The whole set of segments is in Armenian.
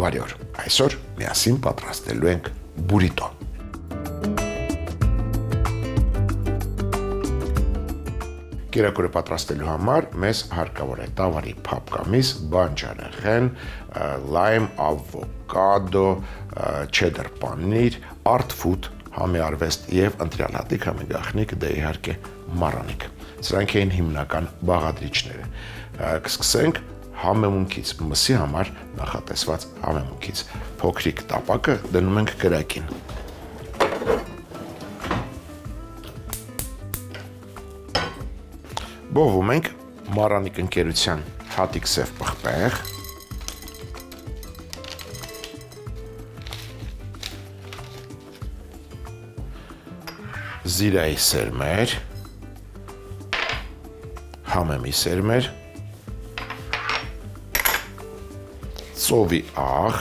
Բարի օր, այսօր միասին պատրաստելու ենք բուրիտո։ Կերակուրը պատրաստելու համար մեզ հարկավոր է տավարի փափկամիս, բանջարեղեն, լայմ, ավոկադո, չեդդար պանիր, արտ-ֆուդ, համեարվեստ եւ ընտրյալատիկ համեգախնիկ, դե իհարկե մառանիկ։ Սրանք էին հիմնական բաղադրիչները։ Կսկսենք համեմունքից, մսի համար նախատեսված համեմունքից։ Փոքրիկ տապակը դնում ենք կրակին։ Բովում ենք մառանիկ ընկերության հատիկ սև պղպեղ, զիրայի սերմեր, համեմի սերմեր, ծովի աղ,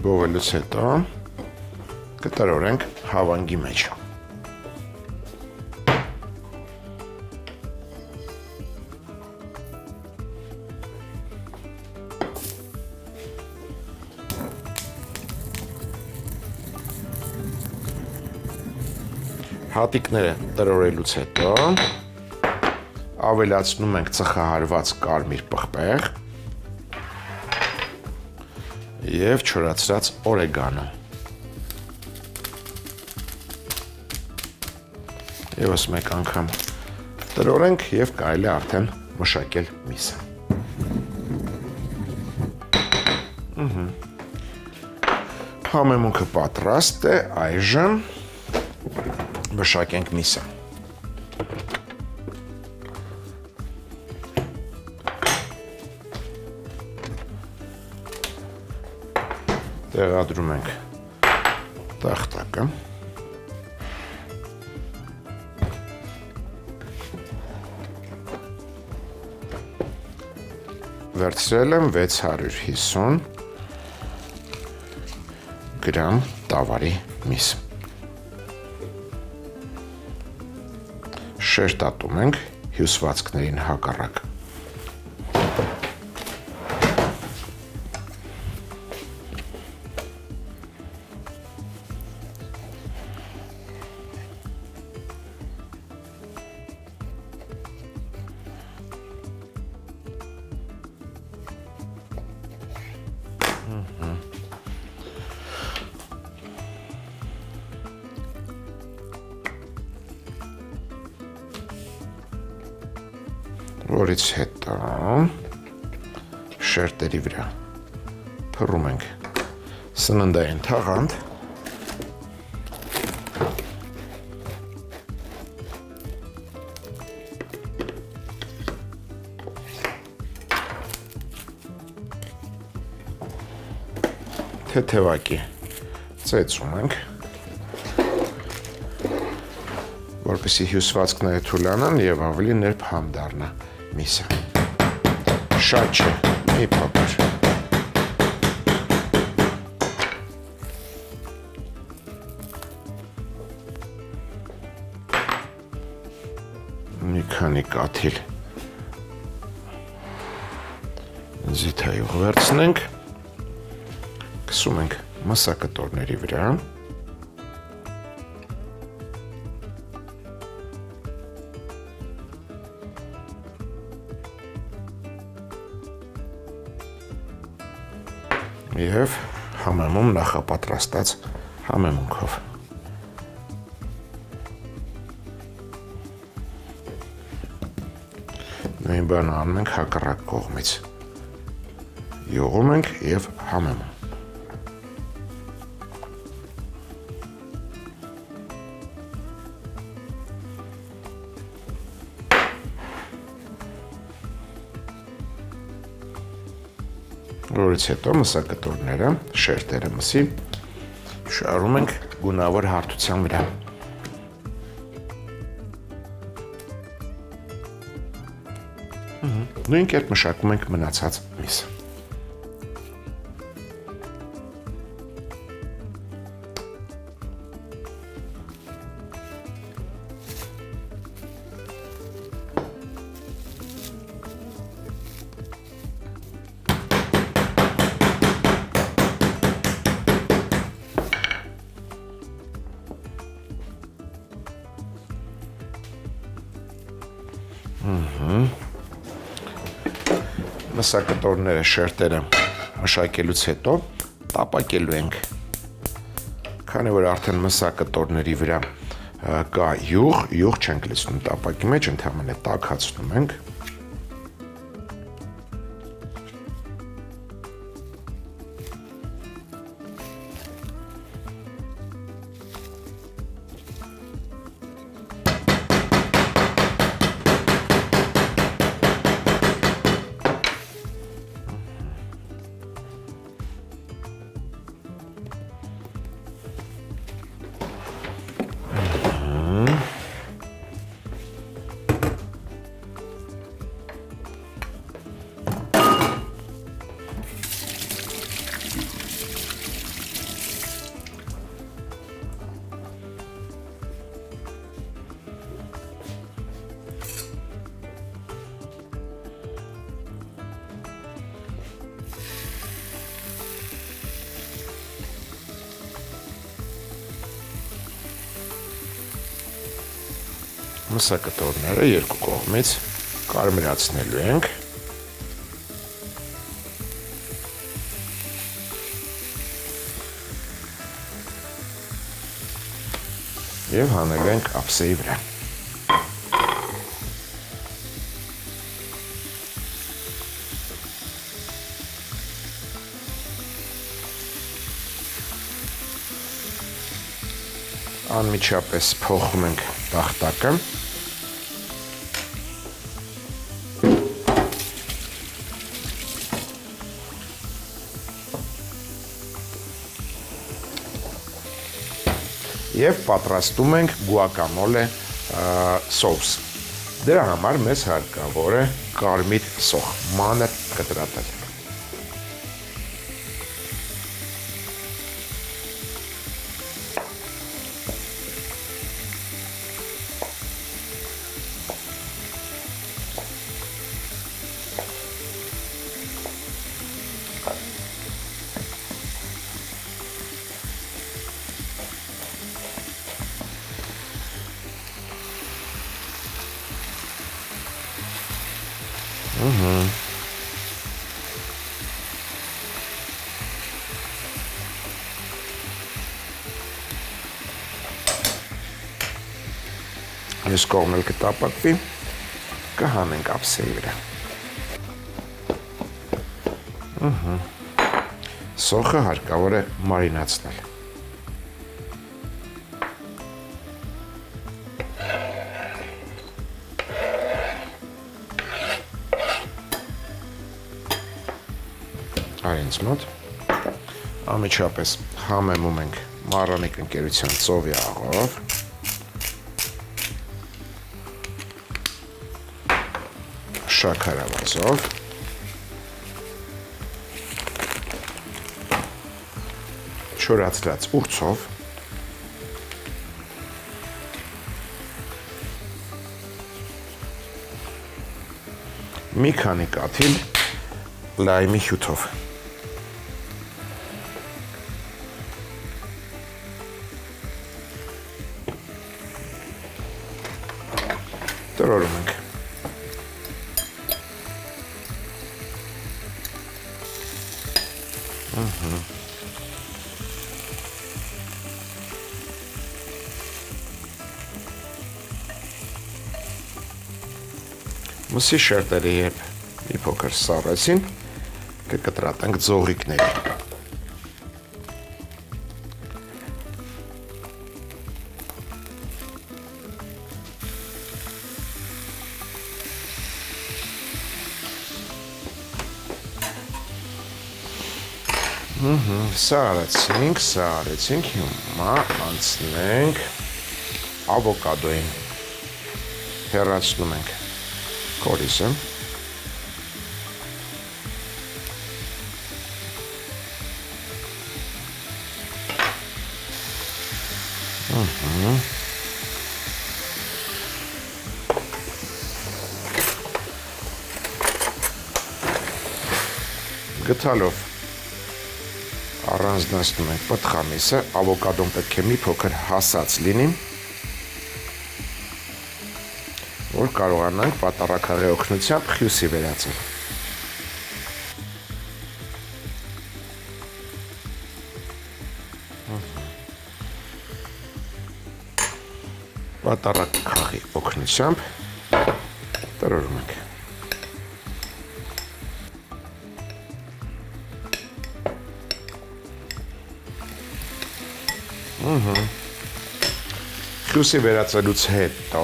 բովելուց հետո կտրորենք հավանգի մեջ։ Հատիկները տրորելուց հետո ավելացնում ենք ծխահարված կարմիր պղպեղ և չորացրած օրեգանո։ Եվս մեկ անգամ տրորենք և կարելի է արդեն մշակել միսը։ Համեմունքը պատրաստ է, այժմ մշակենք միսը։ Տեղադրում ենք տախտակը, վերցրել եմ 650 գրամ տավարի միս։ Շերտատում ենք հյուսվածքներին հակառակ։ Որից հետո շերտերի վրա փռում ենք սննդային թաղանթ, թեթևակի ծեծում ենք, որպեսզի հյուսվածքները թուլանան և ավելի ներփամ դառնա միսը։ Շատ չէ, մի փոքր։ Մի քանի կաթիլ զիթայող վերցնենք, կսում ենք մսակտորների վրա, և համեմում նախապատրաստած համեմունքով։ Նույն բանը անում ենք հակառակ կողմից։ Յուղում ենք և համեմում։ Որից հետո մսակտորները, շերտերը մսի շարում ենք գունավոր հարթության վրա։ Նույն կերպ մշակում ենք մնացած միսը։ Մսակտորները, շերտերը մշակելուց հետո տապակելու ենք։ Քանի որ արդեն մսակտորների վրա կա յուղ չենք լցնում տապակի մեջ, ընդհանրապես տաքացնում ենք։ Մսակտորները երկու կողմից կարմրացնելու ենք։ Եվ հանելու ենք ափսեի վրա։ Անմիջապես փոխում ենք տախտակը։ Եվ պատրաստում ենք գուակամոլե սոուս։ Դրա համար մեզ հարկավոր է կարմիր սոխ, մանր կտրատել։ Մյուս կողմն էլ կտապակվի, կհանենք ափսեի վրա։ Սոխը հարկավոր է մարինացնել։ Այնց մոտ անմիջապես համեմում ենք մառանիկ ընկերության ծովի աղով, շաքարավազով, չորացրած ուրցով, մի քանի կաթիլ լայմի հյութով։ Տրորում ենք։ Մսի շերտերը երբ մի փոքր սառեցին, կկտրատենք ձողիկների։ Սառեցինք, հիմա անցնենք ավոկադոյին, հեռացնում ենք կորիզը, գթալով առանձնացնում ենք պտղամիսը, ավոկադոն պետք է մի փոքր հասած լինի, որ կարողանանք պատառաքաղի օգնությամբ խյուսի վերածել։ Պատառաքաղի օգնությամբ տրորում ենք։ Խյուսի վերածելուց հետո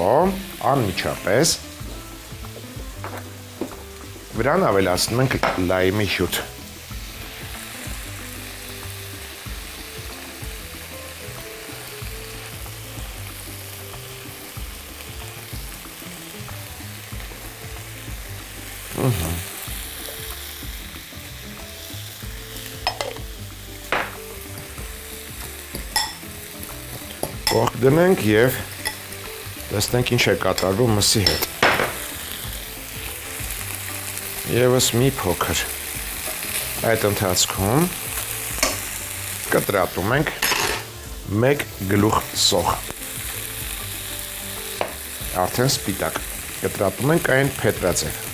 անմիջապես վրան ավելացնում ենք լայմի հյութ։ Կողք դնենք և տեսնենք ինչ է կատարվում մսի հետ։ Եվս մի փոքր այդ ընթացքում կտրատում ենք 1 գլուխ սոխ։ Արդեն սպիտակ։ Կտրատում ենք այն փետրաձև։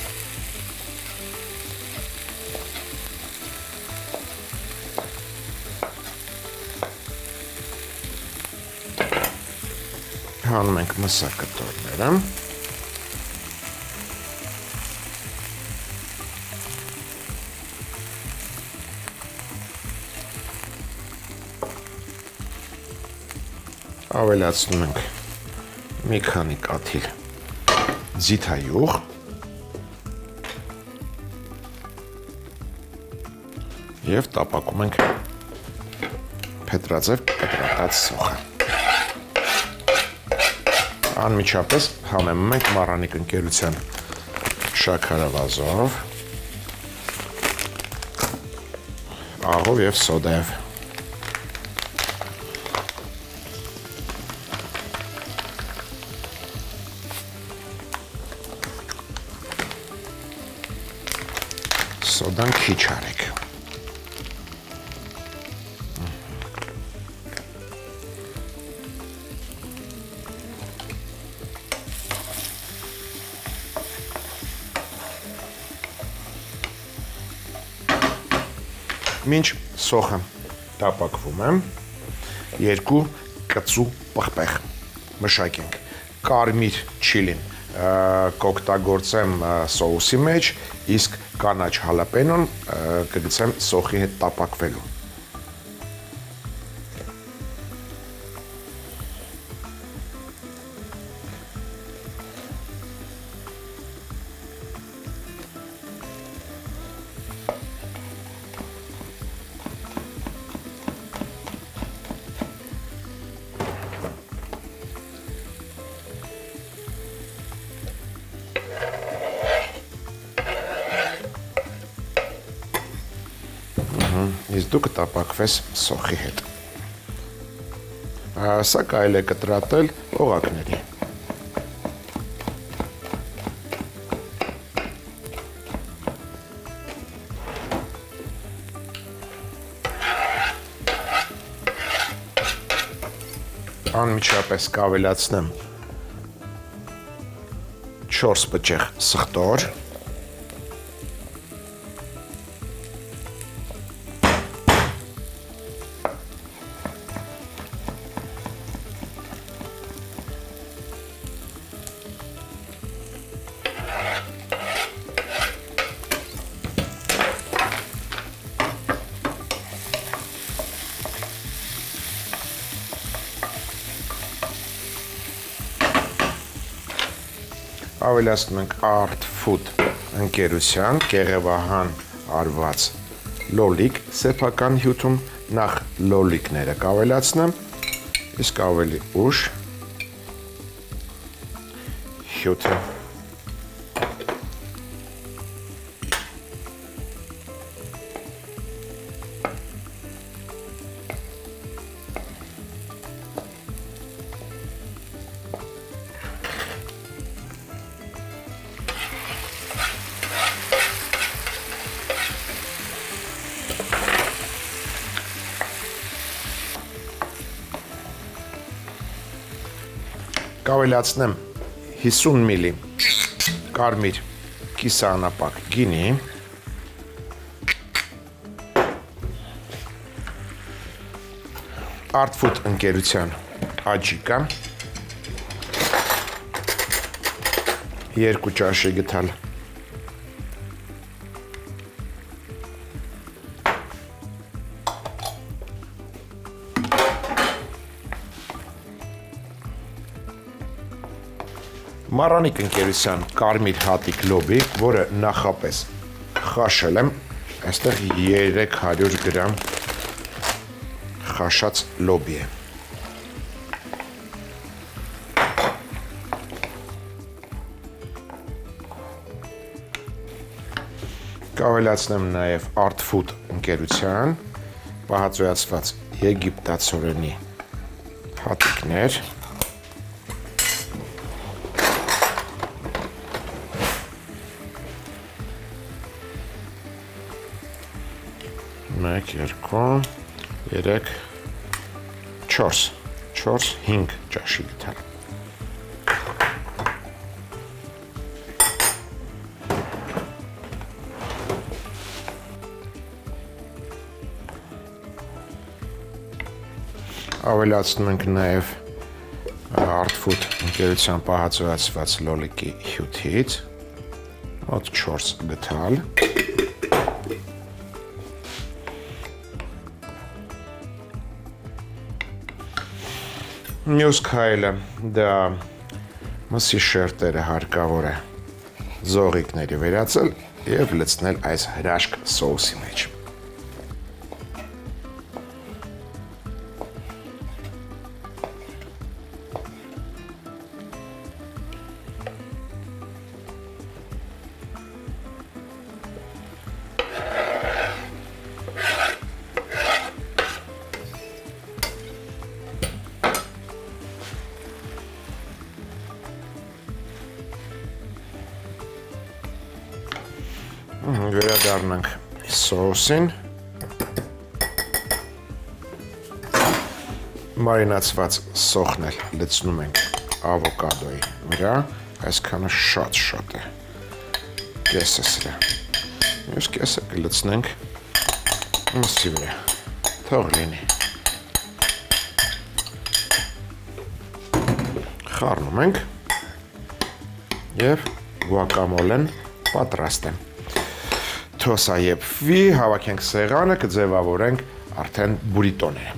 Հանում ենք մսակտորները։ Ավելացնում ենք մի քանի կաթիլ ձիթայուղ և տապակում ենք փետրաձև կտրատած սոխը։ Անմիջապես համեմում ենք մառանիկ ընկերության շաքարավազով, աղով և սոդայով։ Սոդան քիչ արեք։ Մինչ սոխը տապակվում է, 2 կծու պղպեղ մշակենք։ Կարմիր չիլին կօգտագործեմ սոուսի մեջ, իսկ կանաչ հալապենոն կգցեմ սոխի հետ տապակվելու։ Իսկ դու կտապակվես սոխի հետ։ Սա կարելի է կտրատել օղակների։ Անմիջապես կավելացնեմ 4 բջեղ սխտոր, ավելացնում ենք Art Food ընկերության կեղևահան արված լոլիկ սեփական հյութում, նախ լոլիկները կավելացնեմ, իսկ ավելի ուշ հյութը։ Կավելացնեմ 50 մլի կարմիր կիսաանապակ գինի, Artfood ընկերության աջիկա, 2 ճաշի գթալ, Մարանիկ ընկերության կարմիր հատիկ լոբի, որը նախապես խաշել եմ, այստեղ 300 գրամ խաշած լոբի է։ Կավելացնեմ նաև Artfood ընկերության պահածոյացված եգիպտացորենի հատիկներ, մեկ, երկու, երեք, 4, 5 ճաշի գթալ։ Ավելացնում ենք նաև Artfood ընկերության պահածոյացված լոլիկի հյութից, մոտ 4 գթալ։ Մյուս քայլը դա մսի շերտերը հարկավոր է զողիկների վերածել և լցնել այս հրաշք սոուսի մեջ։ Վերադառնանք սոուսին, մարինացված սոխն էլ լցնում ենք ավոկադոյի վրա, այսքանը շատ է, կեսը սրա, մյուս կեսը կլցնենք մսի վրա, թող լինի, խառնում ենք և գուակամոլեն պատրաստ է։ Թոսա եփվի, հավաքենք սեղանը, կձևավորենք արդեն բուրիտոները։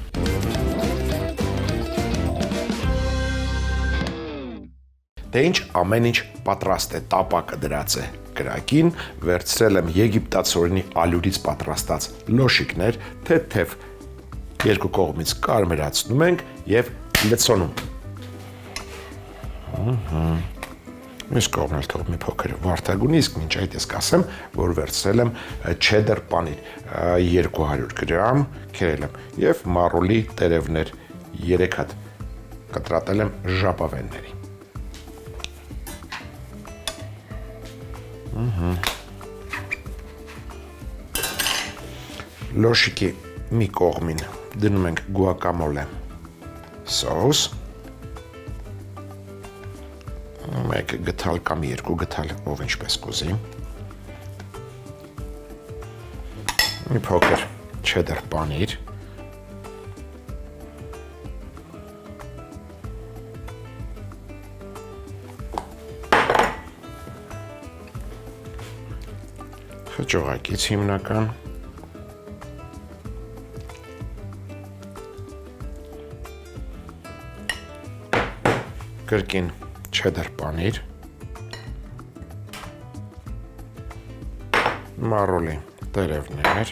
Դե ինչ, ամեն ինչ պատրաստ է, տապակը դրած է կրակին, վերցրել եմ եգիպտացորենի ալյուրից պատրաստած լոշիկներ, թեթև երկու կողմից կարմրացնում ենք և լցոնում։ Մյուս կողմն էլ թող մի փոքր վարդագույն, իսկ մինչ այդ ես կասեմ, որ վերցրել եմ չեդդեր պանիր 200 գրամ, քերել եմ և մարոլի տերևներ 3 հատ կտրատել եմ ժապավենների։ Լոշիկի մի կողմին դնում ենք գուակամոլե սոուս, մեկ գթալ կամ 2 գթալ, ով ինչպես կուզի, մի փոքր չեդդեր պանիր, խճողակից հիմնական, կրկին չեդդեր պանիր, մարոլի տերևներ,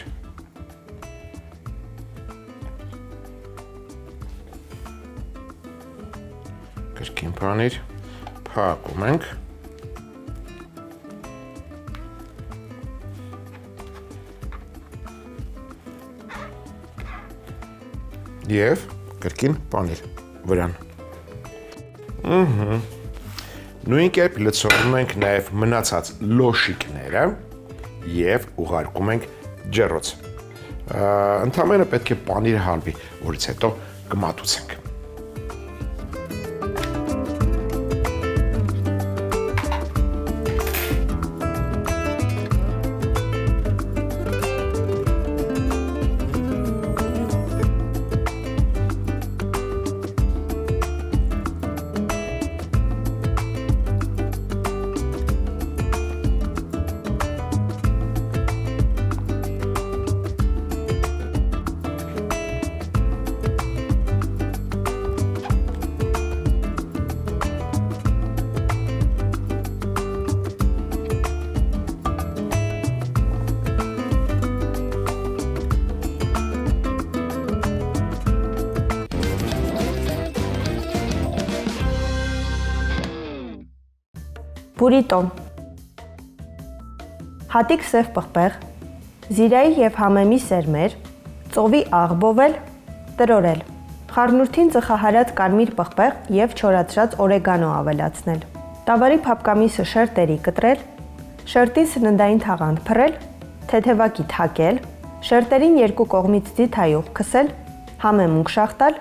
կրկին պանիր, փակում ենք, և կրկին պանիր վրան։ Նույն կերպ լցնում ենք նաև մնացած լոշիկները և ուղարկում ենք ջեռոց։ Ընդամենը պետք է պանիրը հալվի, որից հետո կմատուցենք։ Բուրիտո։ Հատիկ սև պղպեղ, զիրայի և համեմի սերմեր, ծովի աղբովել, տրորել։ Խառնուրդին ծխահարած կարմիր պղպեղ և չորացրած օրեգանո ավելացնել։ Տավարի փափկամիսը շերտերի կտրել, շերտին սննդային թաղանթ փռել, թեթևակի թակել, շերտերին երկու կողմից ձիթայով քսել, համեմունք շաղ տալ,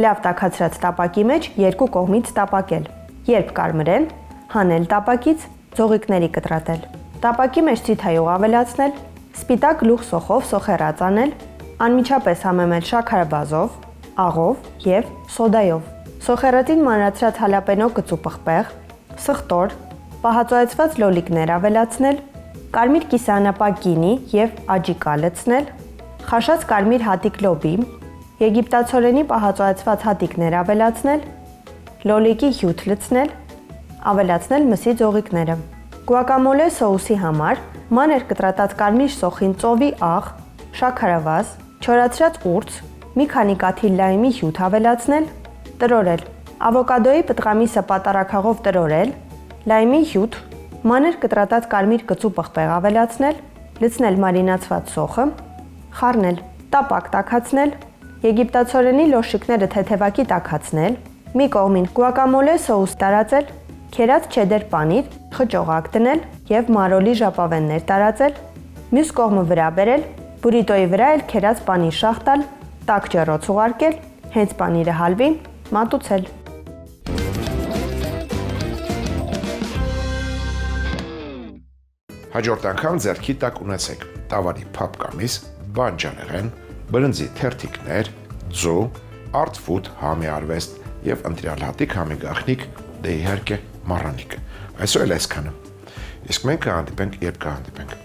լավ տաքացրած տապակի մեջ երկու կողմից տապակել։ Երբ կարմրեն, հանել տապակից, ձողիկների կտրատել։ Տապակի մեջ ձիթայող ավելացնել, սպիտակ լուխ սոխով սոխեռած անել, անմիջապես համեմել շաքարաբազով, աղով և սոդայով։ Սոխեռածին մանրացրած հալապենո կծու պղպեղ, սխտոր, պահածոյացված լոլիկներ ավելացնել, կարմիր կիսաանապակ գինի և աջիկա լցնել, խաշած կարմիր հատիկ լոբի, եգիպտացորենի պահածոյացված հատիկներ ավելացնել, լոլիկի հյութ լցնել, ավելացնել մսի ձողիկները։ Գուակամոլե սոուսի համար մանր կտրատած կարմիր սոխին ծովի աղ, շաքարավազ, չորացրած ուրց, մի քանի կաթիլ լայմի հյութ ավելացնել, տրորել։ Ավոկադոյի պտղամիսը պատարագաղով տրորել, լայմի հյութ, մանր կտրատած կարմիր կծու պղպեղ ավելացնել, լցնել մարինացված սոխը, խառնել, տապակ տաքացնել, եգիպտացորենի լոշիկները թեթևակի տաքացնել, մի կողմին գուակամոլե սոուս տարածել, քերած չեդեր պանիր, խճողակ դնել և մարոլի ժապավեններ տարածել, մյուս կողմը վրա բերել, բուրիտոյի վրա էլ քերած պանիր շաղ տալ, տաք ջեռոց ուղարկել, հենց պանիրը հալվի, մատուցել։ Հաջորդ անգամ ձեռքի տակ ունեցեք տավարի փափկամիս, բանջարեղեն, բրնձի թերթիկներ, ձու, արթֆուտ համի արվեստ և ընտրյալ հատիկ համի գաղտնիք, դե իհարկե մառանիկը։ Այսօր էլ այսքանը։ Իսկ մենք կհանդիպենք, երբ կհանդիպենք։